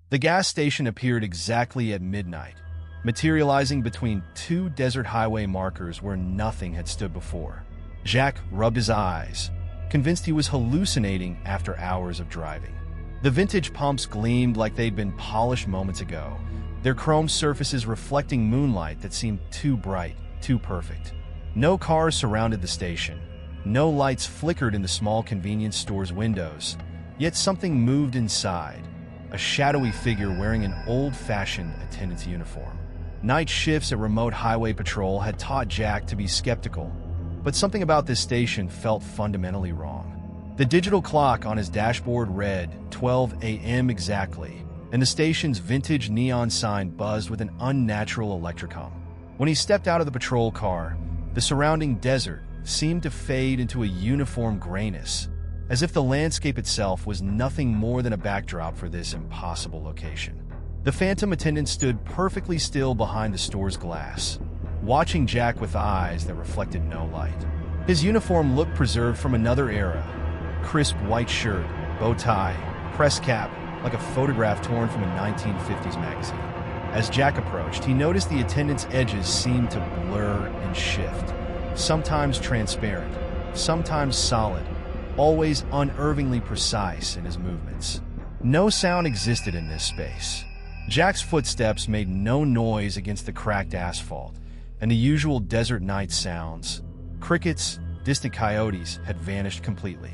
The gas station appeared exactly at midnight, materializing between two desert highway markers where nothing had stood before. Jack rubbed his eyes, convinced he was hallucinating after hours of driving. The vintage pumps gleamed like they'd been polished moments ago, their chrome surfaces reflecting moonlight that seemed too bright, too perfect. No cars surrounded the station. No lights flickered in the small convenience store's windows, yet something moved inside, a shadowy figure wearing an old-fashioned attendant's uniform. Night shifts at remote highway patrol had taught Jack to be skeptical, but something about this station felt fundamentally wrong. The digital clock on his dashboard read 12 a.m. exactly, and the station's vintage neon sign buzzed with an unnatural electric hum. When he stepped out of the patrol car, the surrounding desert seemed to fade into a uniform grayness, as if the landscape itself was nothing more than a backdrop for this impossible location. The phantom attendant stood perfectly still behind the store's glass, watching Jack with eyes that reflected no light. His uniform looked preserved from another era. Crisp white shirt, bow tie, press cap, like a photograph torn from a 1950s magazine. As Jack approached, he noticed the attendant's edges seemed to blur and shift, sometimes transparent, sometimes solid, always unnervingly precise in his movements. No sound existed in this space. Jack's footsteps made no noise against the cracked asphalt, and the usual desert night sounds, crickets, distant coyotes, had vanished completely.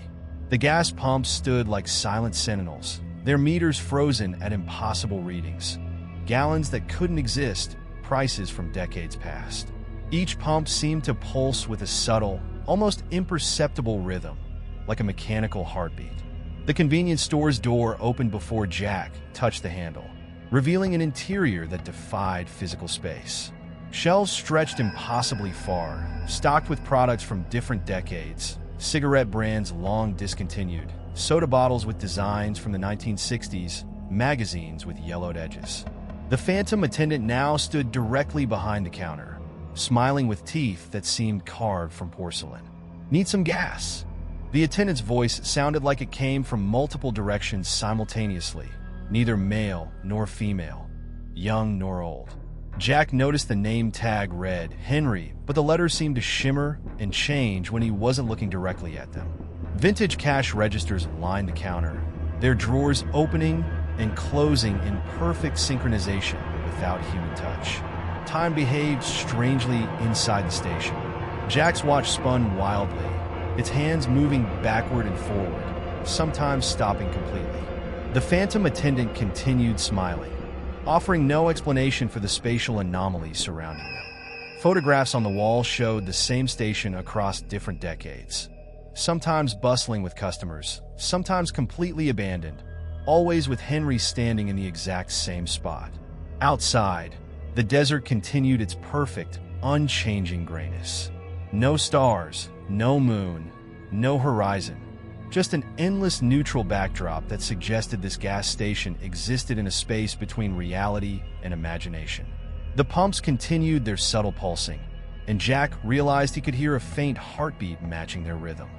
The gas pumps stood like silent sentinels, their meters frozen at impossible readings. Gallons that couldn't exist, prices from decades past. Each pump seemed to pulse with a subtle, almost imperceptible rhythm, like a mechanical heartbeat. The convenience store's door opened before Jack touched the handle, revealing an interior that defied physical space. Shelves stretched impossibly far, stocked with products from different decades, cigarette brands long discontinued, soda bottles with designs from the 1960s, magazines with yellowed edges. The phantom attendant now stood directly behind the counter, smiling with teeth that seemed carved from porcelain. "Need some gas?" The attendant's voice sounded like it came from multiple directions simultaneously, neither male nor female, young nor old. Jack noticed the name tag read Henry, but the letters seemed to shimmer and change when he wasn't looking directly at them. Vintage cash registers lined the counter, their drawers opening and closing in perfect synchronization without human touch. Time behaved strangely inside the station. Jack's watch spun wildly, its hands moving backward and forward, sometimes stopping completely. The phantom attendant continued smiling, offering no explanation for the spatial anomalies surrounding them. Photographs on the wall showed the same station across different decades, sometimes bustling with customers, sometimes completely abandoned, always with Henry standing in the exact same spot. Outside, the desert continued its perfect, unchanging grayness. No stars, no moon, no horizon, just an endless neutral backdrop that suggested this gas station existed in a space between reality and imagination. The pumps continued their subtle pulsing, and Jack realized he could hear a faint heartbeat matching their rhythm.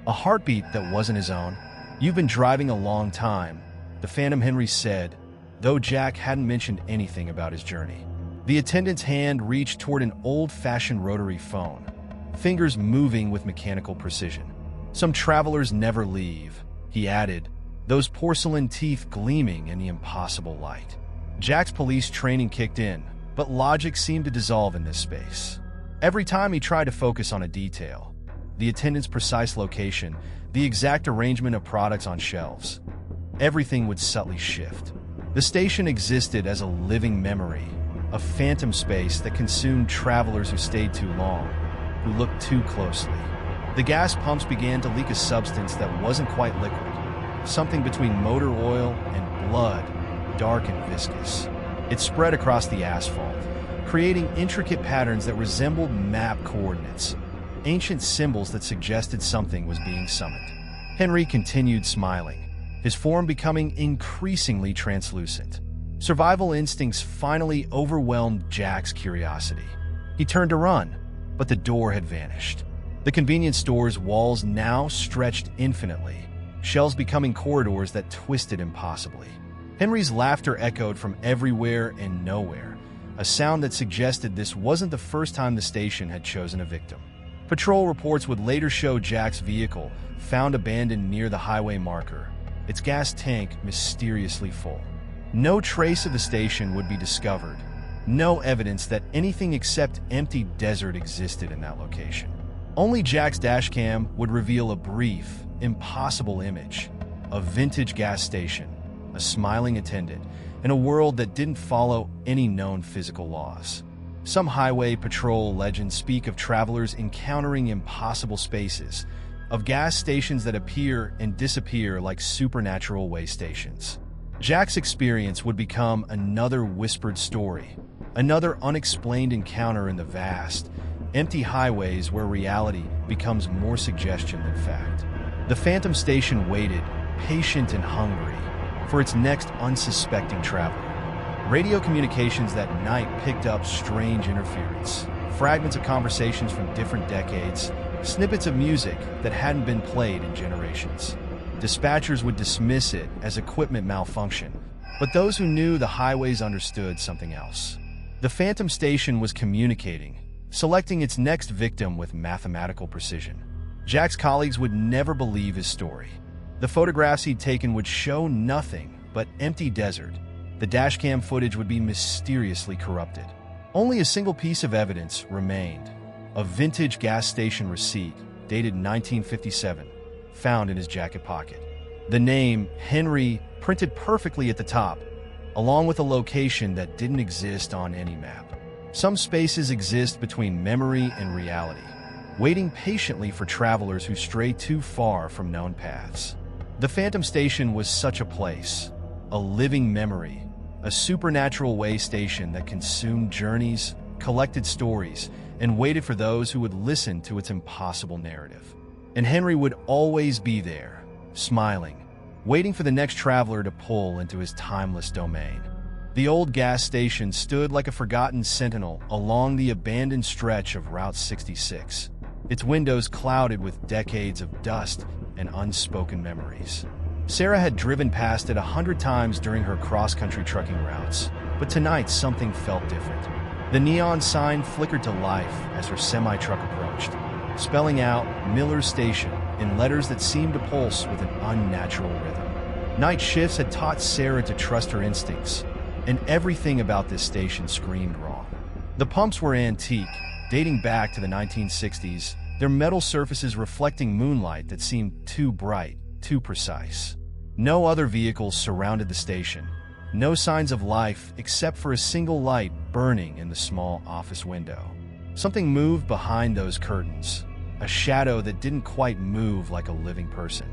A heartbeat that wasn't his own. "You've been driving a long time," the Phantom Henry said, though Jack hadn't mentioned anything about his journey. The attendant's hand reached toward an old-fashioned rotary phone, fingers moving with mechanical precision. "Some travelers never leave," he added, those porcelain teeth gleaming in the impossible light. Jack's police training kicked in, but logic seemed to dissolve in this space. Every time he tried to focus on a detail, the attendant's precise location, the exact arrangement of products on shelves, everything would subtly shift. The station existed as a living memory, a phantom space that consumed travelers who stayed too long, who looked too closely. The gas pumps began to leak a substance that wasn't quite liquid, something between motor oil and blood, dark and viscous. It spread across the asphalt, creating intricate patterns that resembled map coordinates, ancient symbols that suggested something was being summoned. Henry continued smiling, his form becoming increasingly translucent. Survival instincts finally overwhelmed Jack's curiosity. He turned to run, but the door had vanished. The convenience store's walls now stretched infinitely, shelves becoming corridors that twisted impossibly. Henry's laughter echoed from everywhere and nowhere, a sound that suggested this wasn't the first time the station had chosen a victim. Patrol reports would later show Jack's vehicle found abandoned near the highway marker, its gas tank mysteriously full. No trace of the station would be discovered, no evidence that anything except empty desert existed in that location. Only Jack's dashcam would reveal a brief, impossible image, a vintage gas station, a smiling attendant, and a world that didn't follow any known physical laws. Some highway patrol legends speak of travelers encountering impossible spaces, of gas stations that appear and disappear like supernatural way stations. Jack's experience would become another whispered story, another unexplained encounter in the vast, empty highways where reality becomes more suggestion than fact. The Phantom Station waited, patient and hungry, for its next unsuspecting traveler. Radio communications that night picked up strange interference, fragments of conversations from different decades, snippets of music that hadn't been played in generations. Dispatchers would dismiss it as equipment malfunction, but those who knew the highways understood something else. The Phantom Station was communicating, selecting its next victim with mathematical precision. Jack's colleagues would never believe his story. The photographs he'd taken would show nothing but empty desert. The dashcam footage would be mysteriously corrupted. Only a single piece of evidence remained, a vintage gas station receipt dated 1957, found in his jacket pocket. The name, Henry, printed perfectly at the top, along with a location that didn't exist on any map. Some spaces exist between memory and reality, waiting patiently for travelers who stray too far from known paths. The Phantom Station was such a place, a living memory, a supernatural way station that consumed journeys, collected stories, and waited for those who would listen to its impossible narrative. And Henry would always be there, smiling, waiting for the next traveler to pull into his timeless domain. The old gas station stood like a forgotten sentinel along the abandoned stretch of Route 66, its windows clouded with decades of dust and unspoken memories. Sarah had driven past it 100 times during her cross-country trucking routes, but tonight something felt different. The neon sign flickered to life as her semi-truck approached, spelling out Miller's Station in letters that seemed to pulse with an unnatural rhythm. Night shifts had taught Sarah to trust her instincts, and everything about this station screamed wrong. The pumps were antique, dating back to the 1960s, their metal surfaces reflecting moonlight that seemed too bright, too precise. No other vehicles surrounded the station, no signs of life except for a single light burning in the small office window. Something moved behind those curtains, a shadow that didn't quite move like a living person.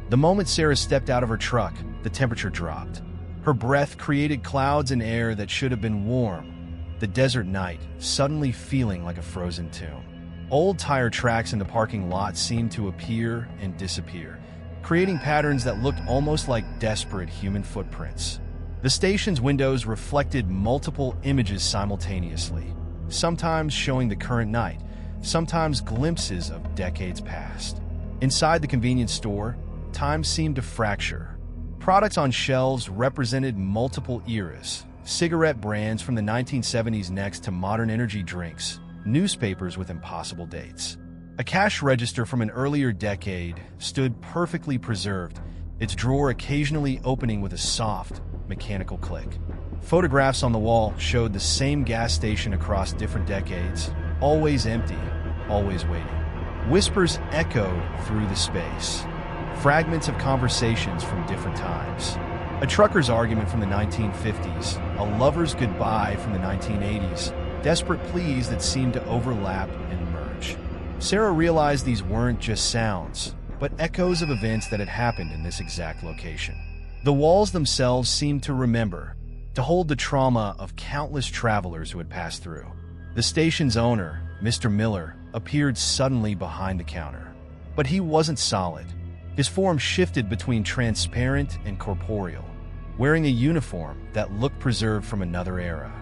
The moment Sarah stepped out of her truck, the temperature dropped. Her breath created clouds in air that should have been warm, the desert night suddenly feeling like a frozen tomb. Old tire tracks in the parking lot seemed to appear and disappear, creating patterns that looked almost like desperate human footprints. The station's windows reflected multiple images simultaneously, sometimes showing the current night, sometimes glimpses of decades past. Inside the convenience store, time seemed to fracture. Products on shelves represented multiple eras, cigarette brands from the 1970s next to modern energy drinks, newspapers with impossible dates. A cash register from an earlier decade stood perfectly preserved, its drawer occasionally opening with a soft, mechanical click. Photographs on the wall showed the same gas station across different decades, always empty, always waiting. Whispers echoed through the space, fragments of conversations from different times. A trucker's argument from the 1950s, a lover's goodbye from the 1980s, desperate pleas that seemed to overlap and merge. Sarah realized these weren't just sounds, but echoes of events that had happened in this exact location. The walls themselves seemed to remember, to hold the trauma of countless travelers who had passed through. The station's owner, Mr. Miller, appeared suddenly behind the counter. But he wasn't solid. His form shifted between transparent and corporeal, wearing a uniform that looked preserved from another era.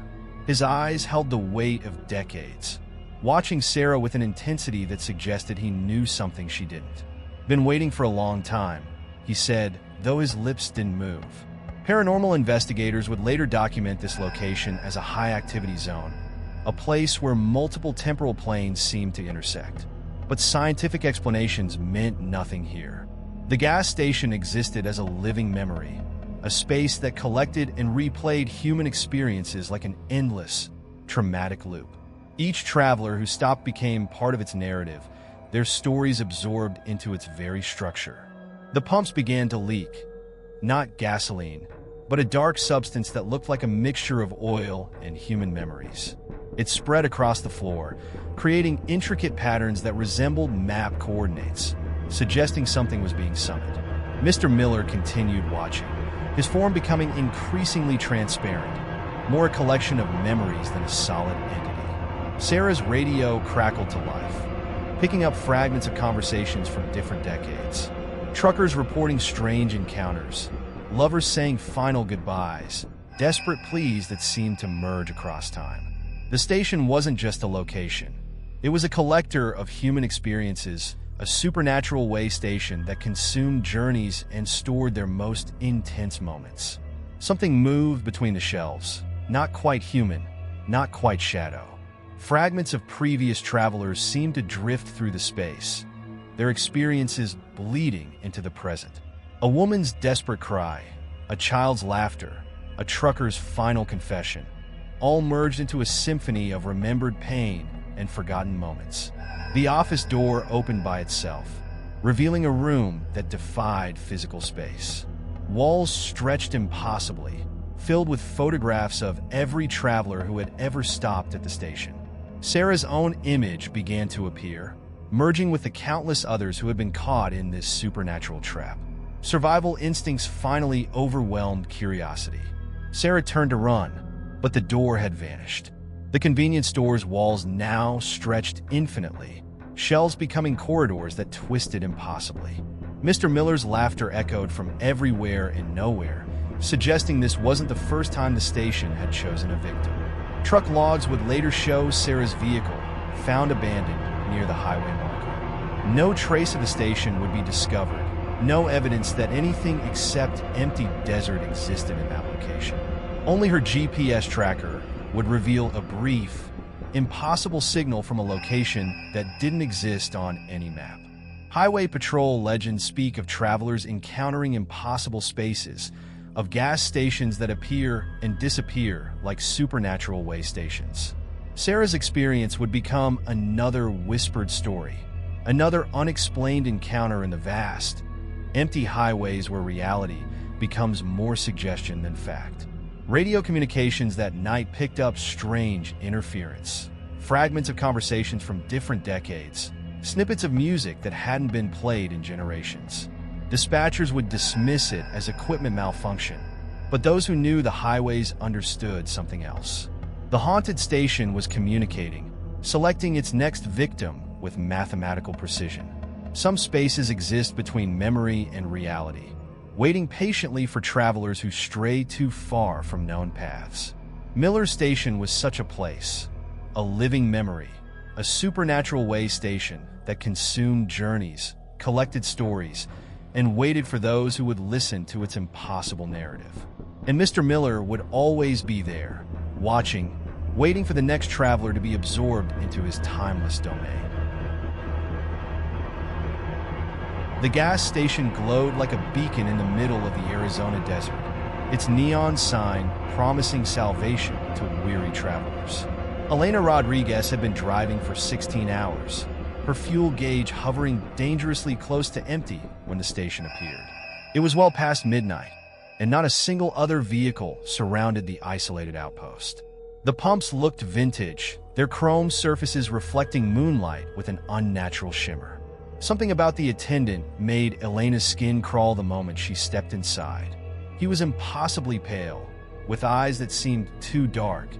His eyes held the weight of decades, watching Sarah with an intensity that suggested he knew something she didn't. "Been waiting for a long time," he said, though his lips didn't move. Paranormal investigators would later document this location as a high-activity zone, a place where multiple temporal planes seemed to intersect. But scientific explanations meant nothing here. The gas station existed as a living memory, a space that collected and replayed human experiences like an endless, traumatic loop. Each traveler who stopped became part of its narrative, their stories absorbed into its very structure. The pumps began to leak, not gasoline, but a dark substance that looked like a mixture of oil and human memories. It spread across the floor, creating intricate patterns that resembled map coordinates, suggesting something was being summoned. Mr. Miller continued watching, his form becoming increasingly transparent, more a collection of memories than a solid entity. Sarah's radio crackled to life, picking up fragments of conversations from different decades. Truckers reporting strange encounters, lovers saying final goodbyes, desperate pleas that seemed to merge across time. The station wasn't just a location. It was a collector of human experiences, a supernatural way station that consumed journeys and stored their most intense moments. Something moved between the shelves, not quite human, not quite shadow. Fragments of previous travelers seemed to drift through the space, their experiences bleeding into the present. A woman's desperate cry, a child's laughter, a trucker's final confession, all merged into a symphony of remembered pain and forgotten moments. The office door opened by itself, revealing a room that defied physical space. Walls stretched impossibly, filled with photographs of every traveler who had ever stopped at the station. Sarah's own image began to appear, merging with the countless others who had been caught in this supernatural trap. Survival instincts finally overwhelmed curiosity. Sarah turned to run, but the door had vanished. The convenience store's walls now stretched infinitely, shelves becoming corridors that twisted impossibly. Mr. Miller's laughter echoed from everywhere and nowhere, suggesting this wasn't the first time the station had chosen a victim. Truck logs would later show Sarah's vehicle, found abandoned near the highway marker. No trace of the station would be discovered, no evidence that anything except empty desert existed in that location. Only her GPS tracker would reveal a brief, impossible signal from a location that didn't exist on any map. Highway patrol legends speak of travelers encountering impossible spaces, of gas stations that appear and disappear like supernatural way stations. Sarah's experience would become another whispered story, another unexplained encounter in the vast, empty highways where reality becomes more suggestion than fact. Radio communications that night picked up strange interference, fragments of conversations from different decades, snippets of music that hadn't been played in generations. Dispatchers would dismiss it as equipment malfunction, but those who knew the highways understood something else. The haunted station was communicating, selecting its next victim with mathematical precision. Some spaces exist between memory and reality, waiting patiently for travelers who stray too far from known paths. Miller's Station was such a place, a living memory, a supernatural way station that consumed journeys, collected stories, and waited for those who would listen to its impossible narrative. And Mr. Miller would always be there, watching, waiting for the next traveler to be absorbed into his timeless domain. The gas station glowed like a beacon in the middle of the Arizona desert, its neon sign promising salvation to weary travelers. Elena Rodriguez had been driving for 16 hours, her fuel gauge hovering dangerously close to empty when the station appeared. It was well past midnight, and not a single other vehicle surrounded the isolated outpost. The pumps looked vintage, their chrome surfaces reflecting moonlight with an unnatural shimmer. Something about the attendant made Elena's skin crawl the moment she stepped inside. He was impossibly pale, with eyes that seemed too dark,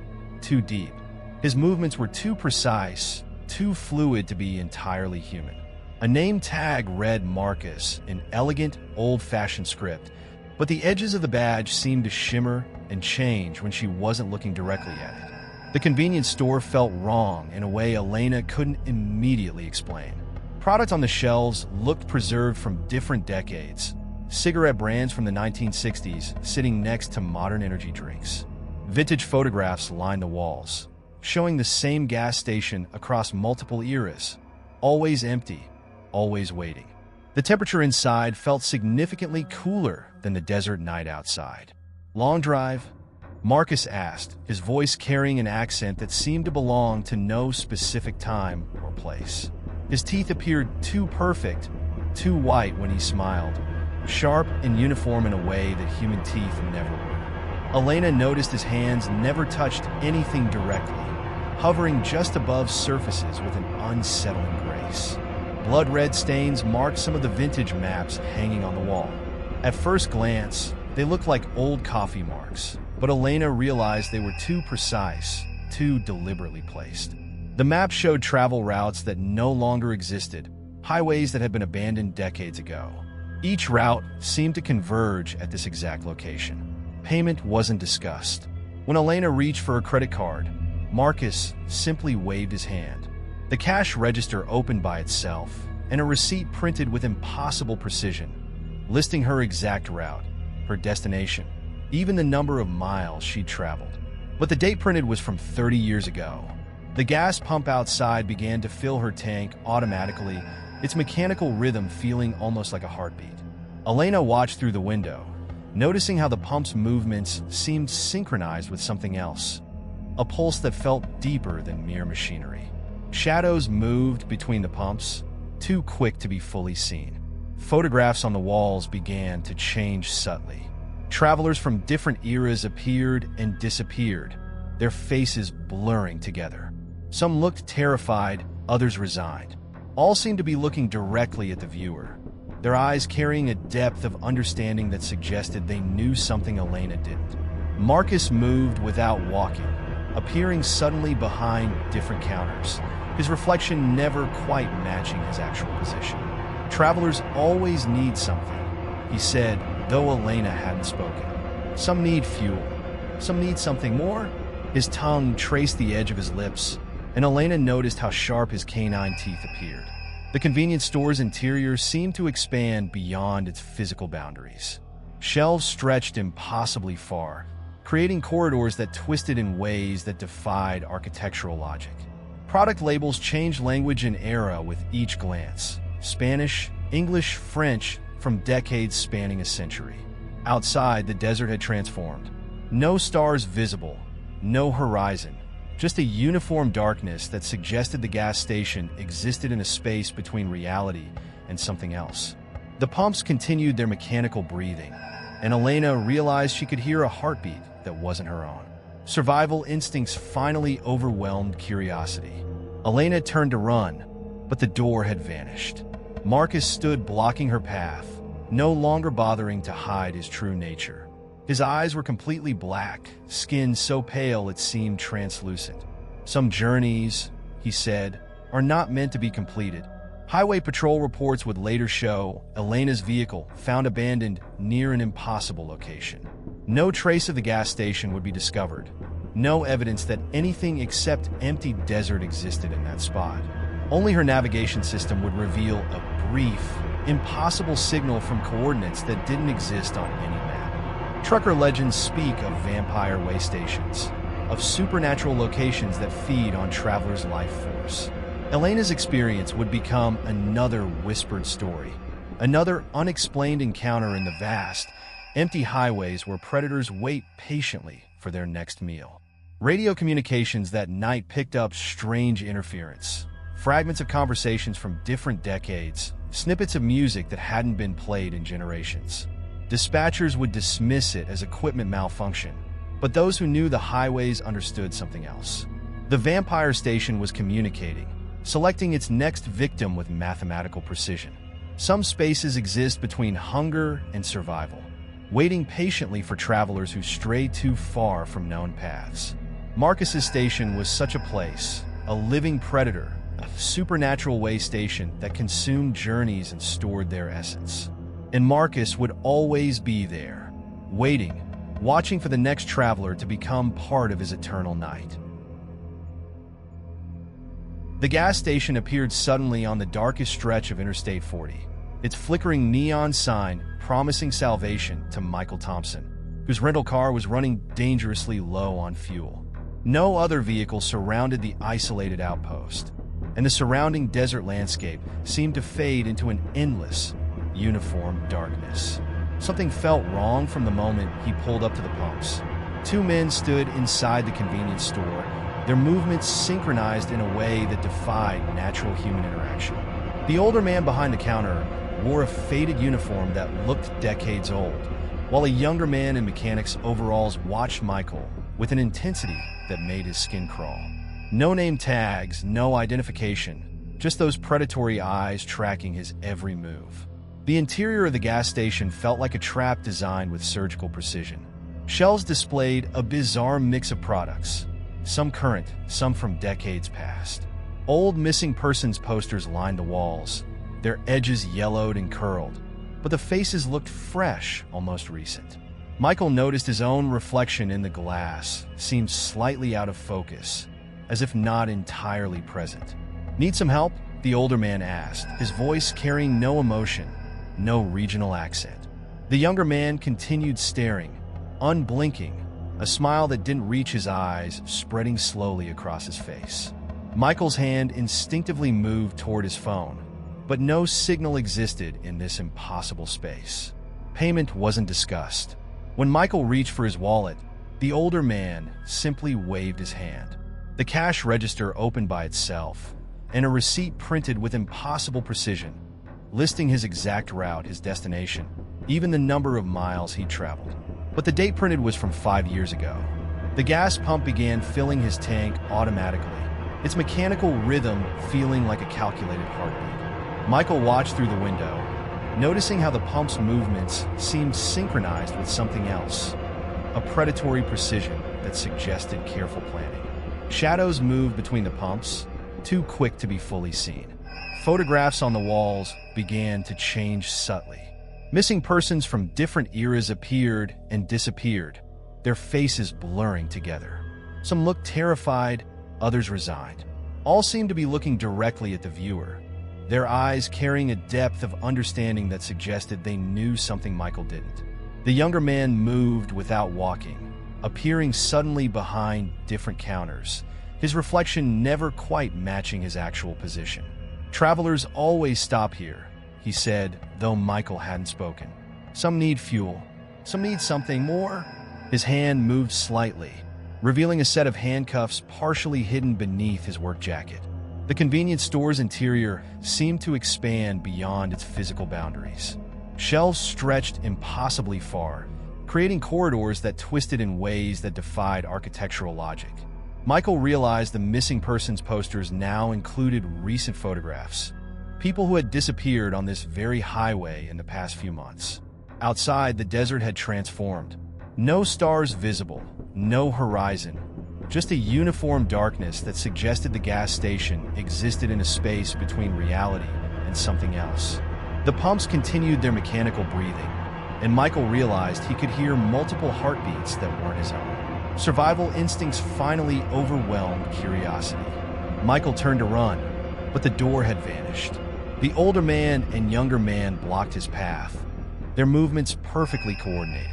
too deep. His movements were too precise, too fluid to be entirely human. A name tag read Marcus, an elegant, old-fashioned script, but the edges of the badge seemed to shimmer and change when she wasn't looking directly at it. The convenience store felt wrong in a way Elena couldn't immediately explain. Products on the shelves looked preserved from different decades, cigarette brands from the 1960s sitting next to modern energy drinks. Vintage photographs lined the walls, showing the same gas station across multiple eras, always empty, always waiting. The temperature inside felt significantly cooler than the desert night outside. "Long drive?" Marcus asked, his voice carrying an accent that seemed to belong to no specific time or place. His teeth appeared too perfect, too white when he smiled, sharp and uniform in a way that human teeth never were. Elena noticed his hands never touched anything directly, hovering just above surfaces with an unsettling grace. Blood-red stains marked some of the vintage maps hanging on the wall. At first glance, they looked like old coffee marks, but Elena realized they were too precise, too deliberately placed. The map showed travel routes that no longer existed, highways that had been abandoned decades ago. Each route seemed to converge at this exact location. Payment wasn't discussed. When Elena reached for her credit card, Marcus simply waved his hand. The cash register opened by itself, and a receipt printed with impossible precision, listing her exact route, her destination, even the number of miles she'd traveled. But the date printed was from 30 years ago. The gas pump outside began to fill her tank automatically, its mechanical rhythm feeling almost like a heartbeat. Elena watched through the window, noticing how the pump's movements seemed synchronized with something else, a pulse that felt deeper than mere machinery. Shadows moved between the pumps, too quick to be fully seen. Photographs on the walls began to change subtly. Travelers from different eras appeared and disappeared, their faces blurring together. Some looked terrified, others resigned. All seemed to be looking directly at the viewer, their eyes carrying a depth of understanding that suggested they knew something Elena didn't. Marcus moved without walking, appearing suddenly behind different counters, his reflection never quite matching his actual position. "Travelers always need something," he said, though Elena hadn't spoken. "Some need fuel. Some need something more." His tongue traced the edge of his lips, and Elena noticed how sharp his canine teeth appeared. The convenience store's interior seemed to expand beyond its physical boundaries. Shelves stretched impossibly far, creating corridors that twisted in ways that defied architectural logic. Product labels changed language and era with each glance. Spanish, English, French, from decades spanning a century. Outside, the desert had transformed. No stars visible, no horizon, just a uniform darkness that suggested the gas station existed in a space between reality and something else. The pumps continued their mechanical breathing, and Elena realized she could hear a heartbeat that wasn't her own. Survival instincts finally overwhelmed curiosity. Elena turned to run, but the door had vanished. Marcus stood blocking her path, no longer bothering to hide his true nature. His eyes were completely black, skin so pale it seemed translucent. "Some journeys," he said, "are not meant to be completed." Highway patrol reports would later show Elena's vehicle found abandoned near an impossible location. No trace of the gas station would be discovered. No evidence that anything except empty desert existed in that spot. Only her navigation system would reveal a brief, impossible signal from coordinates that didn't exist on any map. Trucker legends speak of vampire way stations, of supernatural locations that feed on travelers' life force. Elena's experience would become another whispered story, another unexplained encounter in the vast, empty highways where predators wait patiently for their next meal. Radio communications that night picked up strange interference, fragments of conversations from different decades, snippets of music that hadn't been played in generations. Dispatchers would dismiss it as equipment malfunction, but those who knew the highways understood something else. The vampire station was communicating, selecting its next victim with mathematical precision. Some spaces exist between hunger and survival, waiting patiently for travelers who stray too far from known paths. Marcus's station was such a place, a living predator, a supernatural way station that consumed journeys and stored their essence. And Marcus would always be there, waiting, watching for the next traveler to become part of his eternal night. The gas station appeared suddenly on the darkest stretch of Interstate 40. its flickering neon sign promising salvation to Michael Thompson, whose rental car was running dangerously low on fuel. No other vehicle surrounded the isolated outpost, and the surrounding desert landscape seemed to fade into an endless, uniform darkness. Something felt wrong from the moment he pulled up to the pumps. Two men stood inside the convenience store, their movements synchronized in a way that defied natural human interaction. The older man behind the counter wore a faded uniform that looked decades old, while a younger man in mechanic's overalls watched Michael with an intensity that made his skin crawl. No name tags, no identification, just those predatory eyes tracking his every move. The interior of the gas station felt like a trap designed with surgical precision. Shelves displayed a bizarre mix of products, some current, some from decades past. Old missing persons posters lined the walls, their edges yellowed and curled, but the faces looked fresh, almost recent. Michael noticed his own reflection in the glass seemed slightly out of focus, as if not entirely present. "Need some help?" the older man asked, his voice carrying no emotion, no regional accent. The younger man continued staring, unblinking, a smile that didn't reach his eyes spreading slowly across his face. Michael's hand instinctively moved toward his phone, but no signal existed in this impossible space. Payment wasn't discussed. When Michael reached for his wallet, the older man simply waved his hand. The cash register opened by itself, and a receipt printed with impossible precision, listing his exact route, his destination, even the number of miles he'd traveled. But the date printed was from 5 years ago. The gas pump began filling his tank automatically, its mechanical rhythm feeling like a calculated heartbeat. Michael watched through the window, noticing how the pump's movements seemed synchronized with something else, a predatory precision that suggested careful planning. Shadows moved between the pumps, too quick to be fully seen. Photographs on the walls began to change subtly. Missing persons from different eras appeared and disappeared, their faces blurring together. Some looked terrified, others resigned. All seemed to be looking directly at the viewer, their eyes carrying a depth of understanding that suggested they knew something Michael didn't. The younger man moved without walking, appearing suddenly behind different counters, his reflection never quite matching his actual position. "Travelers always stop here," he said, though Michael hadn't spoken. "Some need fuel. Some need something more." His hand moved slightly, revealing a set of handcuffs partially hidden beneath his work jacket. The convenience store's interior seemed to expand beyond its physical boundaries. Shelves stretched impossibly far, creating corridors that twisted in ways that defied architectural logic. Michael realized the missing persons posters now included recent photographs, people who had disappeared on this very highway in the past few months. Outside, the desert had transformed. No stars visible, no horizon, just a uniform darkness that suggested the gas station existed in a space between reality and something else. The pumps continued their mechanical breathing, and Michael realized he could hear multiple heartbeats that weren't his own. Survival instincts finally overwhelmed curiosity. Michael turned to run, but the door had vanished. The older man and younger man blocked his path, their movements perfectly coordinated.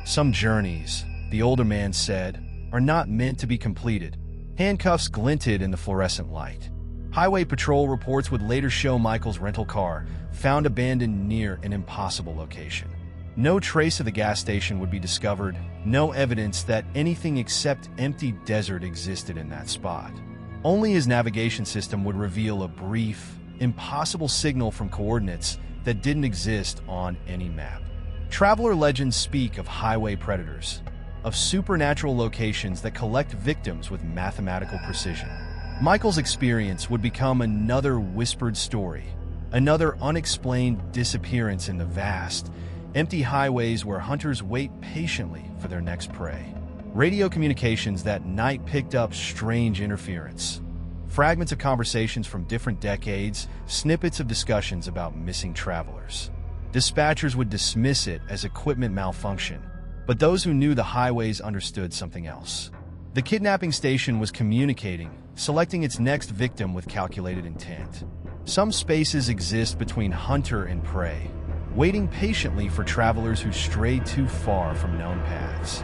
"Some journeys," the older man said, "are not meant to be completed." Handcuffs glinted in the fluorescent light. Highway patrol reports would later show Michael's rental car found abandoned near an impossible location. No trace of the gas station would be discovered, no evidence that anything except empty desert existed in that spot. Only his navigation system would reveal a brief, impossible signal from coordinates that didn't exist on any map. Traveler legends speak of highway predators, of supernatural locations that collect victims with mathematical precision. Michael's experience would become another whispered story, another unexplained disappearance in the vast, empty highways where hunters wait patiently for their next prey. Radio communications that night picked up strange interference. Fragments of conversations from different decades, snippets of discussions about missing travelers. Dispatchers would dismiss it as equipment malfunction, but those who knew the highways understood something else. The kidnapping station was communicating, selecting its next victim with calculated intent. Some spaces exist between hunter and prey, waiting patiently for travelers who stray too far from known paths.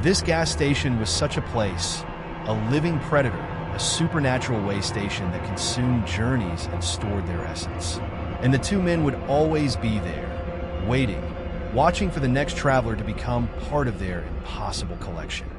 This gas station was such a place, a living predator, a supernatural way station that consumed journeys and stored their essence. And the two men would always be there, waiting, watching for the next traveler to become part of their impossible collection.